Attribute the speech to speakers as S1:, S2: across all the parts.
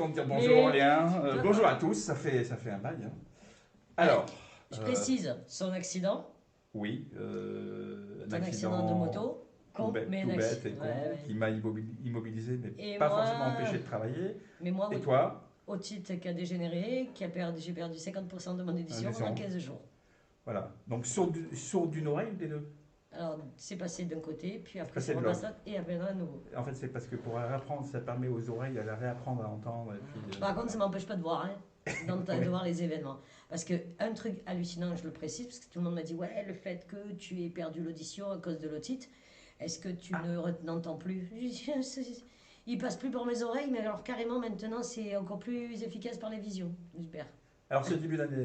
S1: temps de dire bonjour Aurélien. Bonjour à tous, ça fait un bail. Hein. Alors,
S2: Je précise, son accident,
S1: oui, un
S2: ton accident de
S1: accident
S2: moto, con, mais un
S1: tout bête
S2: accident.
S1: et con qui m'a immobilisé, mais
S2: Et
S1: pas forcément empêché
S2: moi,
S1: de travailler.
S2: mais moi,
S1: Et
S2: oui.
S1: toi,
S2: Otite qui a dégénéré, j'ai perdu 50% de mon édition en 15 jours.
S1: voilà. Donc sourd d'une oreille ou des deux?
S2: Alors, c'est passé d'un côté, puis
S1: C'est
S2: après
S1: passé
S2: c'est
S1: de
S2: repassé
S1: l'autre.
S2: et après à nouveau.
S1: En fait, c'est parce que pour réapprendre, ça permet aux oreilles de réapprendre à entendre. Et puis,
S2: Par contre, ça m'empêche pas de voir, hein,
S1: oui.
S2: de voir les événements. Parce que un truc hallucinant, je le précise, parce que tout le monde m'a dit, ouais, le fait que tu aies perdu l'audition à cause de l'otite, est-ce que tu
S1: Ah,
S2: n'entends plus? Il passe plus par mes oreilles, mais alors carrément maintenant c'est encore plus efficace par les visions. Super.
S1: alors, ce début d'année,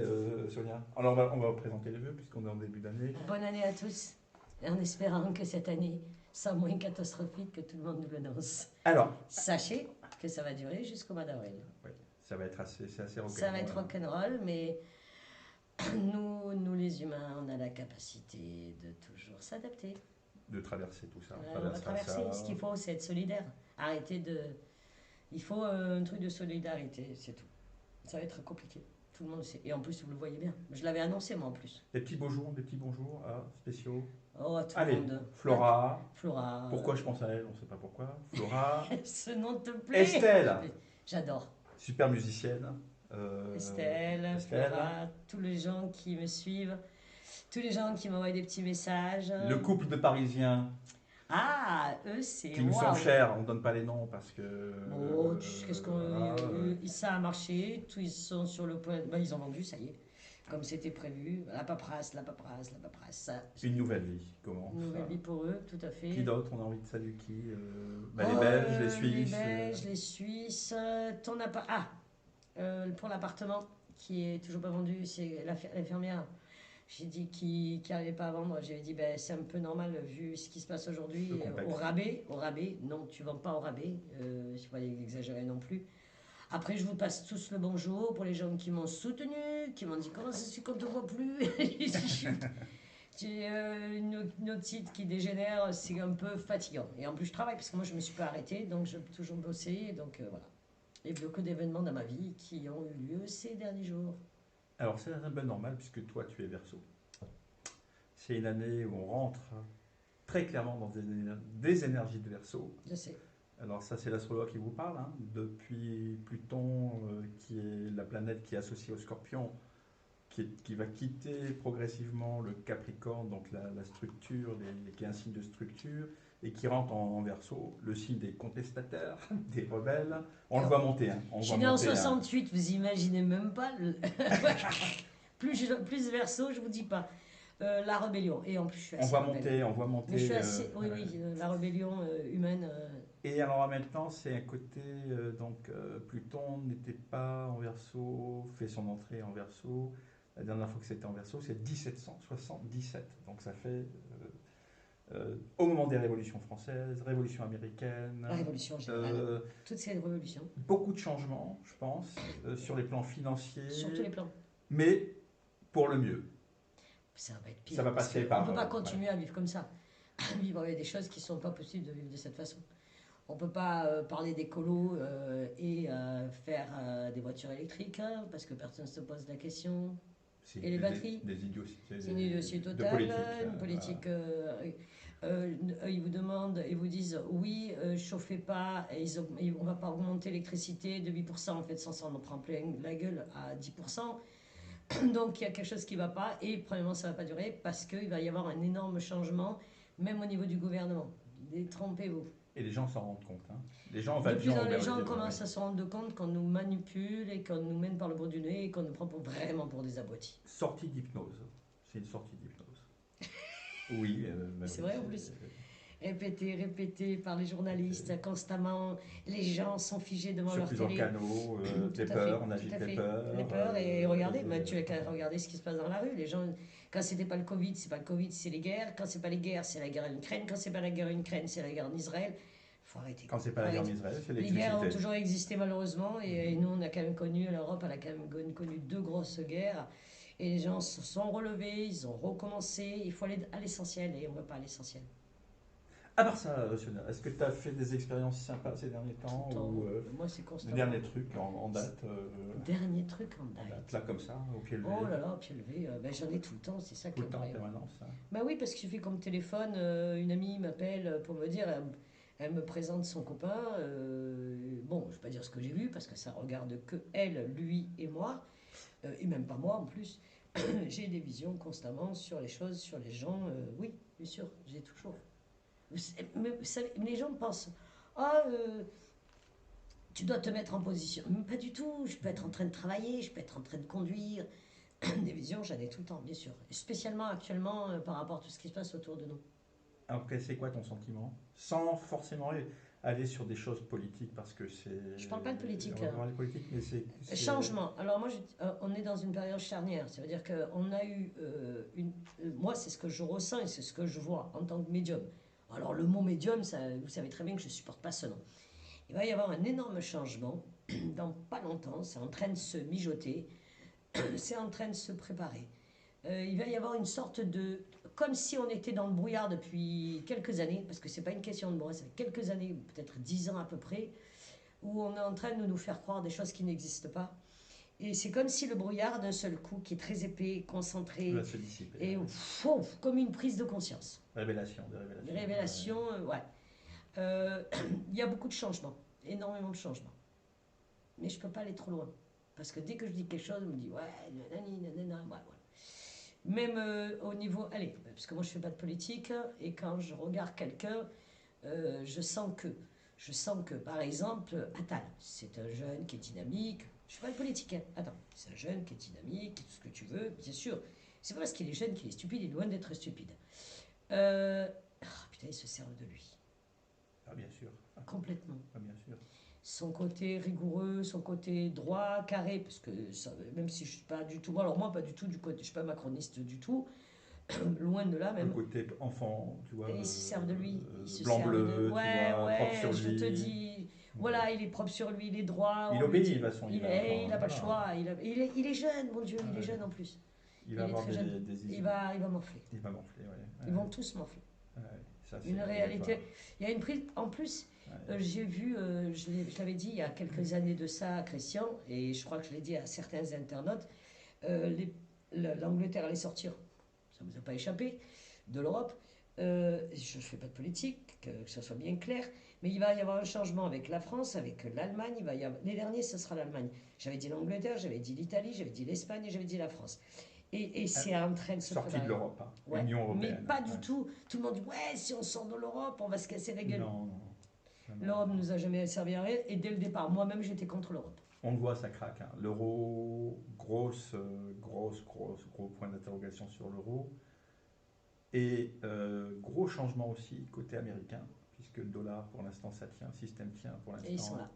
S1: Sonia. Alors, on va présenter les vœux puisqu'on est en début d'année.
S2: Bonne année à tous, et en espérant que cette année soit moins catastrophique que tout le monde nous l'annonce.
S1: Alors,
S2: Sachez que ça va durer jusqu'au mois d'avril.
S1: oui, ça va être c'est assez
S2: Ça va
S1: rock'n'roll.
S2: être rock'n'roll, mais nous les humains, on a la capacité de toujours s'adapter.
S1: De traverser tout ça. On
S2: On va
S1: traversera
S2: traverser.
S1: ça.
S2: Ce qu'il faut, c'est être solidaire. Arrêter de. Il faut un truc de solidarité, c'est tout. Ça va être compliqué. Tout le monde sait. Et en plus, vous le voyez bien. Je l'avais annoncé, moi, en plus.
S1: Des petits bonjours spéciaux.
S2: Oh, tout le
S1: Allez,
S2: monde.
S1: Flora.
S2: Flora.
S1: Pourquoi je pense à elle, on ne sait pas pourquoi. Flora.
S2: Ce nom te plaît.
S1: Estelle,
S2: J'adore.
S1: super musicienne.
S2: Estelle,
S1: Estelle.
S2: Flora, tous les gens qui me suivent, tous les gens qui m'envoient des petits messages.
S1: Le couple de Parisiens
S2: Ah, eux, c'est
S1: qui nous sont
S2: waouh.
S1: chers, on ne donne pas les noms parce que.
S2: Bon, qu'est-ce qu'on.
S1: Voilà,
S2: Ça a marché, tous ils sont sur le point. Ben, ils ont vendu, ça y est. Comme c'était prévu. La paperasse, la paperasse, la paperasse. Ça,
S1: une nouvelle vie, comment
S2: une nouvelle
S1: ça.
S2: vie pour eux, tout à fait.
S1: Qui d'autre, on a envie de saluer qui Les
S2: Oh,
S1: Belges, les
S2: les
S1: Suisses.
S2: Belges, les Suisses. Ton appart. Ah, pour l'appartement qui est toujours pas vendu, c'est l'infirmière. J'ai dit qui n'arrivait pas à vendre. J'ai dit ben, c'est un peu normal vu ce qui se passe aujourd'hui.
S1: Le contexte.
S2: Au rabais. Non, tu vends pas au rabais. Il ne faut pas exagérer non plus. Après, je vous passe tous le bonjour pour les gens qui m'ont soutenu, qui m'ont dit comment ça se fait qu'on ne te voit plus. J'ai une otite qui dégénère, c'est un peu fatigant. Et en plus, je travaille parce que moi, je ne me suis pas arrêtée, donc je peux toujours bosser. Donc voilà. Et beaucoup d'événements dans ma vie qui ont eu lieu ces derniers jours.
S1: Alors c'est un peu normal puisque toi tu es Verseau. C'est une année où on rentre très clairement dans des énergies de Verseau.
S2: Je sais.
S1: Alors ça c'est l'astrologue qui vous parle, hein, depuis Pluton qui est la planète qui est associée au Scorpion, qui va quitter progressivement le Capricorne, donc la structure, qui est un signe de structure, et qui rentre en Verseau, le signe des contestataires, des rebelles. On le voit monter. Hein,
S2: je suis né en 68, vous imaginez même pas. Plus Verseau, je vous dis pas. La rébellion. Et en plus, je suis assez
S1: on voit monter.
S2: Mais je suis assez, oui, la rébellion humaine.
S1: Et alors maintenant, c'est un côté, Pluton n'était pas en Verseau, fait son entrée en Verseau. La dernière fois que c'était en Verseau, c'est 1777. Donc ça fait au moment des révolutions françaises, révolution américaine.
S2: La révolution générale. Toutes ces révolutions.
S1: Beaucoup de changements, je pense, sur les plans financiers.
S2: Sur tous les plans.
S1: Mais pour le mieux.
S2: Ça va être pire.
S1: Ça va passer par.
S2: On ne peut pas continuer à vivre comme ça. Vivre avec des choses qui ne sont pas possibles de vivre de cette façon. On ne peut pas parler d'écolo et faire des voitures électriques, hein, parce que personne ne se pose la question. Et les batteries.
S1: Des idioties.
S2: C'est une idiotie totale. Une politique. Ils vous demandent, ils vous disent oui, chauffez pas, et on ne va pas augmenter l'électricité de 8%. En fait, sans ça, on en prend plein la gueule à 10%. Donc il y a quelque chose qui ne va pas, et premièrement, ça ne va pas durer parce qu'il va y avoir un énorme changement, même au niveau du gouvernement. Détrompez-vous.
S1: Et les gens s'en rendent compte. Hein. Les
S2: gens commencent à se rendre compte qu'on nous manipule et qu'on nous mène par le bout du nez et qu'on nous prend vraiment pour des abrutis.
S1: Sortie d'hypnose. C'est une sortie d'hypnose. Oui.
S2: C'est vrai en plus. Répété par les journalistes constamment. Les gens sont figés devant leur télé.
S1: Sur plusieurs canaux, les peurs, on agite les peurs.
S2: Les peurs, et regardez, tu as qu'à regarder ce qui se passe dans la rue. Les gens, quand c'était pas le Covid, c'est pas le Covid, c'est les guerres. Quand c'est pas les guerres, c'est la guerre en Ukraine. Quand c'est pas la guerre en Ukraine, c'est la guerre en Israël. Faut arrêter.
S1: Quand c'est pas la guerre en Israël, c'est l'électricité.
S2: Les guerres ont toujours existé malheureusement, et nous on a quand même connu, l'Europe elle a quand même connu 2 grosses guerres. Et les gens se sont relevés, ils ont recommencé. Il faut aller à l'essentiel, et on ne va pas à l'essentiel.
S1: À part ça, Fiona, est-ce que tu as fait des expériences sympas ces derniers temps ou
S2: Moi, c'est
S1: le
S2: constamment.
S1: dernier truc en date
S2: Dernier truc en date.
S1: là comme ça, au pied levé?
S2: Oh là là, au pied levé, j'en ai tout le temps, c'est ça
S1: Tout
S2: qui est
S1: le temps en
S2: incroyable.
S1: permanence, hein.
S2: Bah oui, parce qu'il suffit comme téléphone, une amie m'appelle pour me dire, elle me présente son copain. Bon, je ne vais pas dire ce que j'ai vu parce que ça regarde que elle, lui et moi, et même pas moi en plus. J'ai des visions constamment sur les choses, sur les gens. Oui, bien sûr, j'ai toujours. Mais vous savez, les gens pensent, ah, tu dois te mettre en position. Mais pas du tout, je peux être en train de travailler, je peux être en train de conduire. Des visions, j'en ai tout le temps, bien sûr. Et spécialement actuellement par rapport à tout ce qui se passe autour de nous.
S1: Après, c'est quoi ton sentiment? Sans forcément aller sur des choses politiques, parce que c'est.
S2: Je parle pas de politique.
S1: On va parler politique, mais
S2: Changement. Alors moi, on est dans une période charnière. Ça veut dire qu'on a eu moi, c'est ce que je ressens et c'est ce que je vois en tant que médium. Alors le mot médium, ça, vous savez très bien que je ne supporte pas ce nom. Il va y avoir un énorme changement dans pas longtemps. C'est en train de se mijoter. C'est en train de se préparer. Il va y avoir une sorte de... Comme si on était dans le brouillard depuis quelques années, parce que c'est pas une question de brouillard, ça fait quelques années, peut-être 10 ans à peu près, où on est en train de nous faire croire des choses qui n'existent pas. Et c'est comme si le brouillard, d'un seul coup, qui est très épais, concentré,
S1: va se dissiper.
S2: et comme une prise de conscience.
S1: Révélation,
S2: des révélations. Ouais. Il y a beaucoup de changements, énormément de changements. Mais je ne peux pas aller trop loin. Parce que dès que je dis quelque chose, on me dit ouais, nanani, nanana, ouais, ouais. Même au niveau. Allez, parce que moi je ne fais pas de politique, et quand je regarde quelqu'un, je sens que. Je sens que, par exemple, Attal, c'est un jeune qui est dynamique. Je ne fais pas de politique, hein. Attends, c'est un jeune qui est dynamique, tout ce que tu veux, bien sûr. C'est pas parce qu'il est jeune qu'il est stupide, il est loin d'être stupide. Putain, ils se servent de lui.
S1: Ah, bien sûr.
S2: Complètement.
S1: Ah, bien sûr.
S2: Son côté rigoureux, son côté droit, carré, parce que ça, même si je suis pas du tout, alors moi pas du tout du côté, je suis pas macroniste du tout, loin de là même.
S1: Le côté enfant, tu vois.
S2: Et ils se servent de lui, ils se
S1: blanc
S2: servent
S1: bleu,
S2: de...
S1: tu
S2: Ouais,
S1: vois,
S2: ouais,
S1: propre sur
S2: je
S1: lui.
S2: te dis, voilà, il est propre sur lui, il est droit.
S1: Il obéit, de toute façon.
S2: Il a pas le choix, il est jeune, mon Dieu, il est jeune en plus.
S1: Il va avoir
S2: très jeune. Il va morfler.
S1: Il va morfler, ouais.
S2: Ils vont tous morfler.
S1: Ouais, ça,
S2: Une réalité. Il y a une prise. En plus, j'ai vu, je l'avais dit il y a quelques années de ça à Christian, et je crois que je l'ai dit à certains internautes, l'Angleterre allait sortir, ça ne vous a pas échappé, de l'Europe. Je ne fais pas de politique, que ça soit bien clair, mais il va y avoir un changement avec la France, avec l'Allemagne. Les derniers, ce sera l'Allemagne. J'avais dit l'Angleterre, j'avais dit l'Italie, j'avais dit l'Espagne et j'avais dit la France. Et c'est en train de se
S1: sortie
S2: préparer.
S1: de l'Europe, hein.
S2: Ouais.
S1: Union européenne.
S2: Mais pas du tout. Tout le monde dit ouais, si on sort de l'Europe, on va se casser la gueule.
S1: Non.
S2: L'Europe ne nous a jamais servi à rien, et dès le départ, moi-même, j'étais contre l'Europe.
S1: On le voit, ça craque, hein. L'euro, gros point d'interrogation sur l'euro. Et gros changement aussi côté américain, puisque le dollar, pour l'instant, ça tient, le système tient pour l'instant.
S2: Et ils sont là.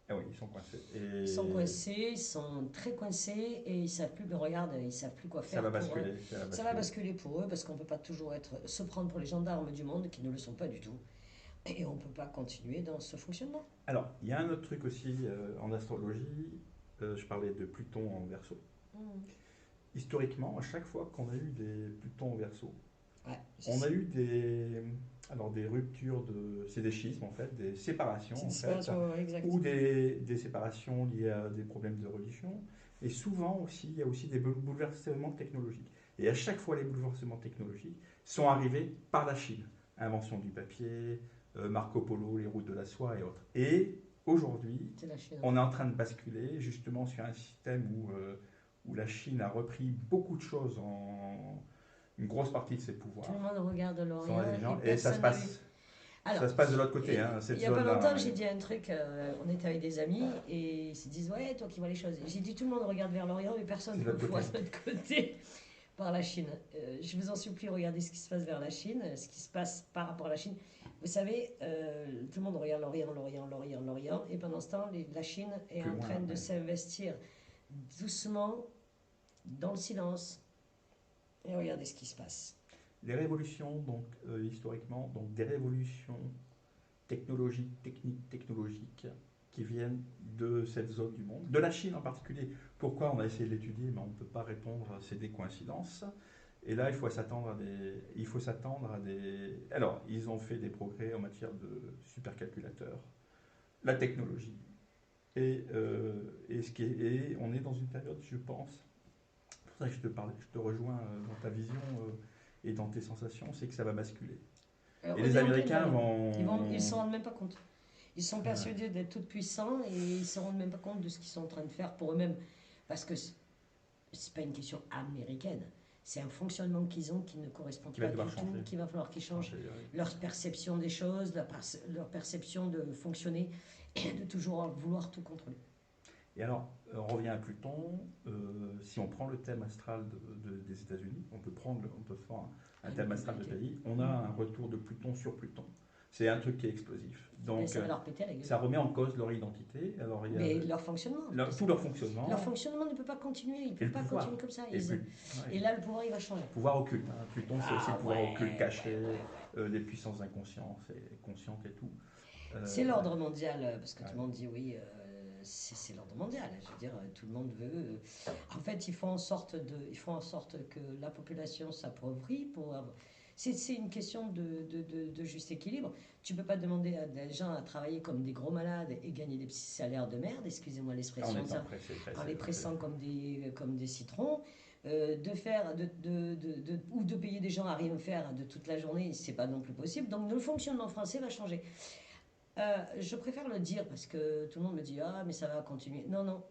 S1: Ah oui, ils sont coincés.
S2: Ils sont coincés, ils sont très coincés, et ils savent plus, ils savent plus quoi faire.
S1: Ça va basculer.
S2: Ça va basculer pour eux, parce qu'on ne peut pas toujours se prendre pour les gendarmes du monde, qui ne le sont pas du tout. Et on ne peut pas continuer dans ce fonctionnement.
S1: Alors, il y a un autre truc aussi en astrologie. Je parlais de Pluton en Verseau. Historiquement, à chaque fois qu'on a eu des Plutons en Verseau, on a eu des ruptures c'est des schismes en fait, des séparations en fait, ou des séparations liées à des problèmes de religion. Et souvent aussi, il y a aussi des bouleversements technologiques. Et à chaque fois, les bouleversements technologiques sont arrivés par la Chine. Invention du papier, Marco Polo, les routes de la soie et autres. Et aujourd'hui, on est en train de basculer justement sur un système où la Chine a repris beaucoup de choses, une grosse partie de ses pouvoirs.
S2: Tout le monde regarde l'Orient.
S1: Et ça se passe. Ça se passe de l'autre côté. Il
S2: n'y a pas longtemps, j'ai dit un truc, on était avec des amis, et ils se disent ouais, toi qui vois les choses. J'ai dit tout le monde regarde vers l'Orient, mais personne ne voit de l'autre côté. Par la Chine. Je vous en supplie, regardez ce qui se passe vers la Chine, ce qui se passe par rapport à la Chine. Vous savez, tout le monde regarde l'Orient, et pendant ce temps, la Chine est en train de s'investir doucement dans le silence. Et regardez ce qui se passe.
S1: Les révolutions, donc historiquement, donc des révolutions technologiques qui viennent de cette zone du monde, de la Chine en particulier. Pourquoi on a essayé de l'étudier, mais on ne peut pas répondre, c'est des coïncidences. Et là, il faut s'attendre à des. Alors, ils ont fait des progrès en matière de supercalculateurs, la technologie. Et on est dans une période, je pense, c'est pour ça que je te rejoins dans ta vision et dans tes sensations, c'est que ça va basculer. Et
S2: On
S1: les
S2: est en pleine
S1: Américains
S2: là-dedans.
S1: vont.
S2: Ils ne s'en rendent même pas compte. Ils sont
S1: Ouais.
S2: persuadés d'être tout puissants et ils ne se rendent même pas compte de ce qu'ils sont en train de faire pour eux-mêmes. Parce que c'est pas une question américaine. C'est un fonctionnement qu'ils ont qui ne correspond
S1: Qui va
S2: pas du
S1: devoir
S2: tout,
S1: changer.
S2: qu'il va falloir qu'ils changent.
S1: Changer, ouais.
S2: Leur perception des choses, leur perception de fonctionner et de toujours vouloir tout contrôler.
S1: Et alors, on revient à Pluton. Si on prend le thème astral des États-Unis, on peut faire un thème astral de pays. On a un retour de Pluton sur Pluton. C'est un truc qui est explosif. Donc,
S2: ça va leur péter la gueule.
S1: ça remet en cause leur identité. Alors, il y a
S2: Mais leur fonctionnement.
S1: tout leur fonctionnement.
S2: Leur fonctionnement ne peut pas continuer. Ils ne peuvent pas continuer comme ça. Et là, le pouvoir, il va changer.
S1: Pouvoir occulte. Hein. Pluton, c'est aussi le pouvoir occulte caché,
S2: ouais.
S1: les puissances inconscientes et conscientes et tout.
S2: C'est l'ordre mondial, parce que tout le monde dit oui, c'est l'ordre mondial. Je veux dire, tout le monde veut. En fait, ils font en sorte que la population s'appauvrit pour. C'est une question de juste équilibre. Tu peux pas demander à des gens à travailler comme des gros malades et gagner des petits salaires de merde, excusez-moi l'expression, en les pressant comme des citrons. Ou de payer des gens à rien faire de toute la journée, c'est pas non plus possible. Donc le fonctionnement français va changer. Je préfère le dire parce que tout le monde me dit ah mais ça va continuer. Non, non.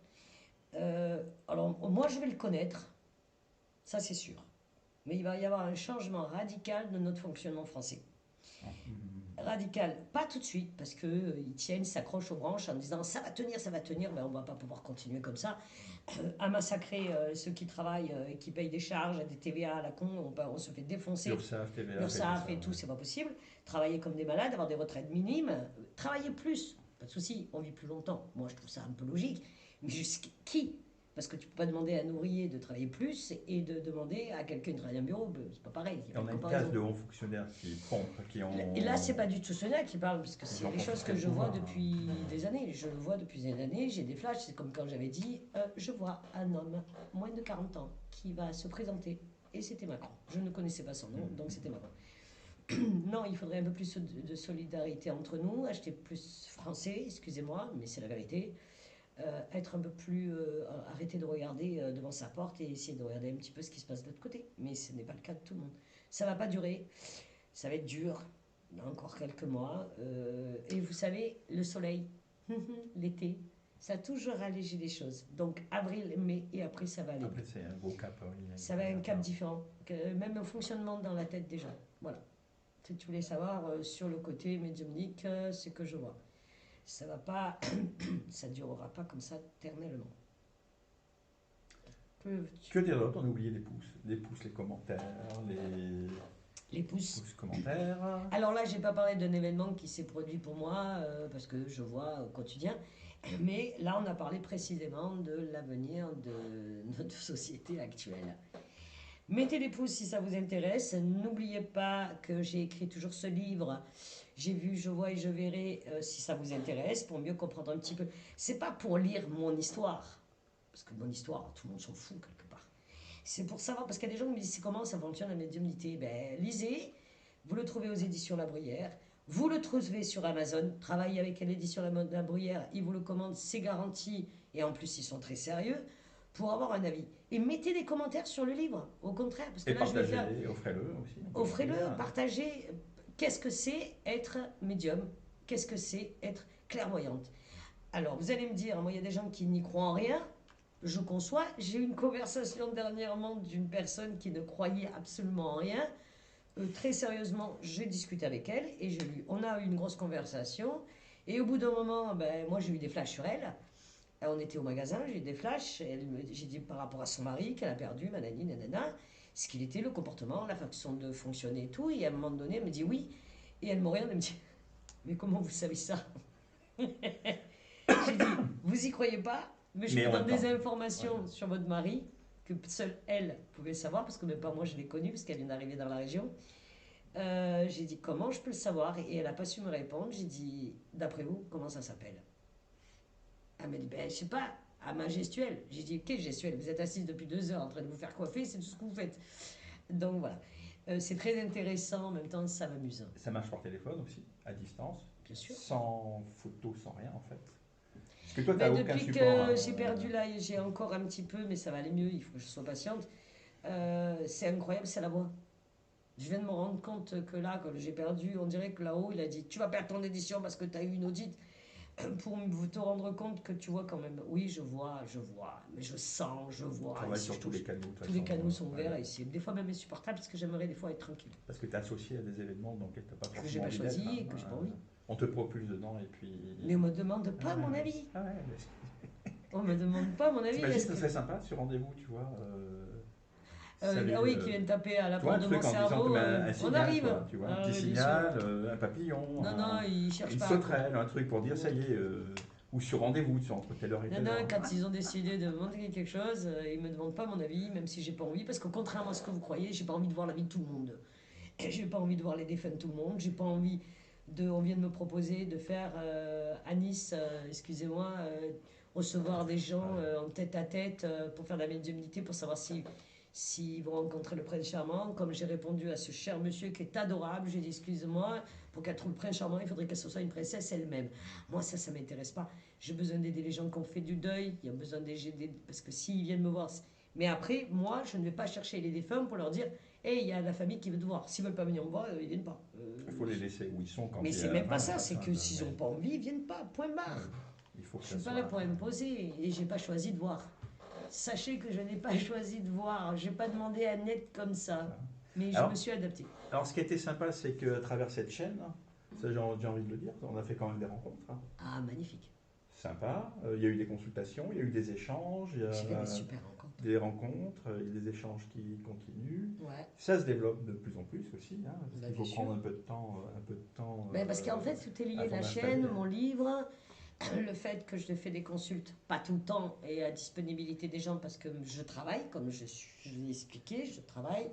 S2: Alors moi je vais le connaître, ça c'est sûr. Mais il va y avoir un changement radical de notre fonctionnement français. Radical, pas tout de suite, parce qu'ils tiennent, s'accrochent aux branches en disant ça va tenir, mais on ne va pas pouvoir continuer comme ça. À massacrer ceux qui travaillent et qui payent des charges, des TVA à la con, on se fait défoncer.
S1: L'URSSAF
S2: et tout, c'est pas possible. Travailler comme des malades, avoir des retraites minimes, travailler plus, pas de souci, on vit plus longtemps. Moi je trouve ça un peu logique, mais jusqu'à qui? Parce que tu peux pas demander à un ouvrier de travailler plus et de demander à quelqu'un de travailler en bureau, c'est pas pareil.
S1: Et on a une classe de hauts fonctionnaires qui pompent, qui ont.
S2: Et là, c'est pas du tout cela qui parle, parce que c'est des choses que je vois depuis des années. Je le vois depuis des années, j'ai des flashs, c'est comme quand j'avais dit, je vois un homme, moins de 40 ans, qui va se présenter. Et c'était Macron. Je ne connaissais pas son nom, donc c'était Macron. Non, il faudrait un peu plus de solidarité entre nous, acheter plus français, excusez-moi, mais c'est la vérité. Être un peu plus. Arrêter de regarder devant sa porte et essayer de regarder un petit peu ce qui se passe de l'autre côté. Mais ce n'est pas le cas de tout le monde. Ça va pas durer. Ça va être dur. Encore quelques mois. Et vous savez, le soleil, l'été, ça a toujours allégé les choses. Donc avril, mai et après ça va aller.
S1: Après c'est un gros cap.
S2: Ça va être un cap différent. Même au fonctionnement dans la tête des gens. Voilà. Si tu voulais savoir sur le côté médiumnique, ce que je vois. Ça va pas, ça durera pas comme ça éternellement.
S1: Que dire d'autre? On a oublié les pouces, les commentaires,
S2: les pouces
S1: commentaires.
S2: Alors là, j'ai pas parlé d'un événement qui s'est produit pour moi parce que je vois au quotidien, mais là, on a parlé précisément de l'avenir de notre société actuelle. Mettez des pouces si ça vous intéresse. N'oubliez pas que j'ai écrit toujours ce livre. J'ai vu, je vois et je verrai si ça vous intéresse pour mieux comprendre un petit peu. C'est pas pour lire mon histoire, parce que mon histoire, tout le monde s'en fout quelque part. C'est pour savoir, parce qu'il y a des gens qui me disent comment ça fonctionne la médiumnité. Ben, lisez, vous le trouvez aux éditions La Bruyère, vous le trouvez sur Amazon, travaillez avec l'édition La Bruyère, ils vous le commandent, c'est garanti, et en plus ils sont très sérieux, pour avoir un avis. Et mettez des commentaires sur le livre, au contraire. Parce que
S1: et
S2: là,
S1: partagez, offrez-le aussi.
S2: Offrez-le, partagez. Qu'est-ce que c'est être médium? Qu'est-ce que c'est être clairvoyante? Alors, vous allez me dire, moi, il y a des gens qui n'y croient en rien. Je conçois. J'ai eu une conversation dernièrement d'une personne qui ne croyait absolument en rien. Très sérieusement, j'ai discuté avec elle et on a eu une grosse conversation. Et au bout d'un moment, ben, moi, j'ai eu des flashs sur elle. On était au magasin, j'ai eu des flashs. J'ai dit par rapport à son mari qu'elle a perdu, nanani, nanana, ce qu'il était, le comportement, la façon de fonctionner et tout. Et à un moment donné, elle me dit oui. Et elle me regarde et me dit mais comment vous savez ça? J'ai dit vous y croyez pas, mais je vous donne des informations sur votre mari que seule elle pouvait savoir, parce que même pas moi je l'ai connue, parce qu'elle vient d'arriver dans la région. J'ai dit comment je peux le savoir? Et elle n'a pas su me répondre. J'ai dit d'après vous, comment ça s'appelle? Elle m'a dit ben je sais pas, à ma gestuelle. J'ai dit ok, gestuelle, vous êtes assise depuis 2 heures en train de vous faire coiffer, c'est tout ce que vous faites. Donc voilà. C'est très intéressant, en même temps, ça m'amuse.
S1: Ça marche par téléphone aussi, à distance,
S2: Bien sûr.
S1: sans photo, sans rien en fait. Parce que toi, tu
S2: Ben,
S1: n'as aucun
S2: depuis
S1: support.
S2: que j'ai perdu là, j'ai encore un petit peu, mais ça va aller mieux, il faut que je sois patiente. C'est incroyable, c'est la voix. Je viens de me rendre compte que là, quand j'ai perdu, on dirait que là-haut, il a dit tu vas perdre ton édition parce que tu as eu une audite. Pour te rendre compte que tu vois quand même. Oui, je vois, mais je sens, je vois.
S1: Tu travailles sur tous les canaux.
S2: Tous les canaux sont ouverts et c'est des fois même insupportable parce que j'aimerais des fois être tranquille.
S1: Parce que tu es associé à des événements dans lesquels tu n'as pas forcément
S2: que j'ai pas choisi et que j'ai pas envie.
S1: On te propulse dedans et puis.
S2: Mais on me demande pas mon avis.
S1: Ah ouais,
S2: On me demande pas mon avis.
S1: T'imagines, ce serait sympa ce rendez-vous, tu vois.
S2: Oui, qui viennent taper à la porte de mon cerveau.
S1: Un signal,
S2: on arrive.
S1: Quoi, tu vois, un petit signal, un papillon.
S2: Non, ils cherchent pas.
S1: Une sauterelle, un truc pour dire ça y est. Ou sur rendez-vous, entre telle heure et telle heure.
S2: Non, quand ils ont décidé de montrer quelque chose, ils me demandent pas mon avis, même si j'ai pas envie, parce que contrairement à ce que vous croyez, j'ai pas envie de voir la vie de tout le monde. J'ai pas envie de voir les défunts de tout le monde. J'ai pas envie de. On vient de me proposer de faire à Nice, excusez-moi, recevoir des gens en tête à tête pour faire de la médiumnité, pour savoir s'ils vont rencontrer le prince charmant. Comme j'ai répondu à ce cher monsieur qui est adorable, j'ai dit excusez-moi, pour qu'elle trouve le prince charmant, il faudrait qu'elle soit une princesse elle-même. Moi, ça m'intéresse pas. J'ai besoin d'aider les gens qui ont fait du deuil. Il y a besoin d'aider, parce que s'ils viennent me voir. Mais après, moi, je ne vais pas chercher les défunts pour leur dire hey, il y a la famille qui veut te voir. S'ils veulent pas venir me voir, ils viennent pas.
S1: Il faut les laisser où ils sont quand
S2: mais c'est même pas ça, c'est que s'ils n'ont pas envie, ils viennent pas. Point barre.
S1: Il faut que
S2: je suis pas là pour imposer et j'ai pas choisi de voir. Sachez que je n'ai pas choisi de voir. J'ai pas demandé à naître comme ça. Mais je me suis adapté.
S1: Alors, ce qui a été sympa, c'est qu'à travers cette chaîne, ça j'ai envie de le dire, on a fait quand même des rencontres.
S2: Ah, magnifique.
S1: Sympa. Il y a eu des consultations, il y a eu des échanges.
S2: J'ai fait des super rencontres.
S1: Des rencontres, il y a des échanges qui continuent.
S2: Ouais.
S1: Ça se développe de plus en plus aussi. Hein, parce qu'il faut prendre un peu de temps.
S2: Mais parce qu'en fait, tout est lié. La chaîne, mon livre, le fait que je fais des consultes, pas tout le temps, et à disponibilité des gens parce que je travaille, comme je l'ai expliqué, je travaille.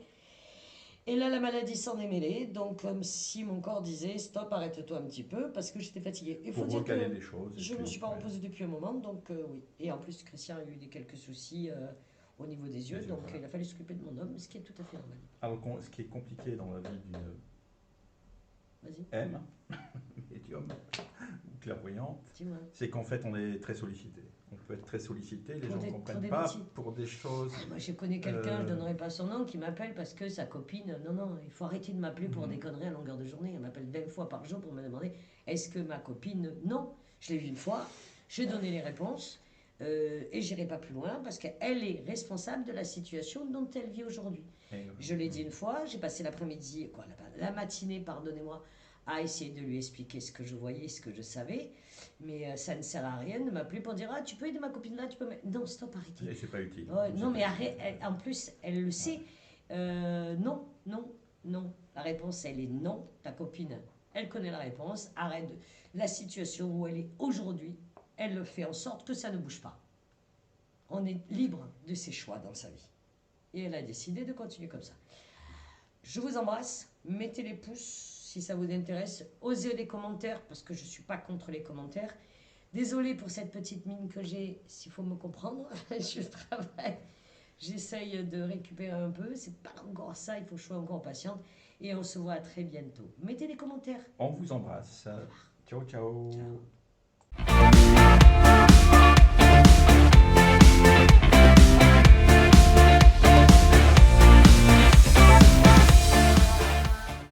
S2: Et là, la maladie s'en est mêlée, donc comme si mon corps disait stop, arrête-toi un petit peu, parce que j'étais fatiguée.
S1: Il faut dire que les choses.
S2: Je ne me suis pas reposée depuis un moment, donc oui. Et en plus, Christian a eu quelques soucis au niveau des yeux, donc il a fallu s'occuper de mon homme, ce qui est tout à fait normal.
S1: Alors, ce qui est compliqué dans la vie d'une M, médium ou clairvoyante, c'est qu'en fait, on est très sollicité. On peut être très sollicité, les gens ne comprennent pas pour des choses.
S2: Moi, je connais quelqu'un, je ne donnerai pas son nom, qui m'appelle parce que sa copine. Non, il faut arrêter de m'appeler pour des conneries à longueur de journée. Elle m'appelle 20 fois par jour pour me demander est-ce que ma copine. Non, je l'ai vue une fois, j'ai donné les réponses et j'irai pas plus loin parce qu'elle est responsable de la situation dont elle vit aujourd'hui. Je l'ai dit une fois, j'ai passé l'après-midi, la matinée, pardonnez-moi, à essayer de lui expliquer ce que je voyais, ce que je savais. Mais ça ne sert à rien de m'appeler pour dire tu peux aider ma copine là, tu peux. Non, stop, arrêtez.
S1: Et c'est pas utile.
S2: Non, mais arrête. En plus, elle le sait. Non. La réponse, elle est non. Ta copine, elle connaît la réponse. Arrête la situation où elle est aujourd'hui. Elle fait en sorte que ça ne bouge pas. On est libre de ses choix dans sa vie. Et elle a décidé de continuer comme ça. Je vous embrasse. Mettez les pouces si ça vous intéresse. Osez les commentaires parce que je ne suis pas contre les commentaires. Désolée pour cette petite mine que j'ai, s'il faut me comprendre. Je travaille. J'essaye de récupérer un peu. C'est pas encore ça. Il faut que je sois encore patiente. Et on se voit très bientôt. Mettez des commentaires.
S1: On vous embrasse. Ciao.
S2: Ciao.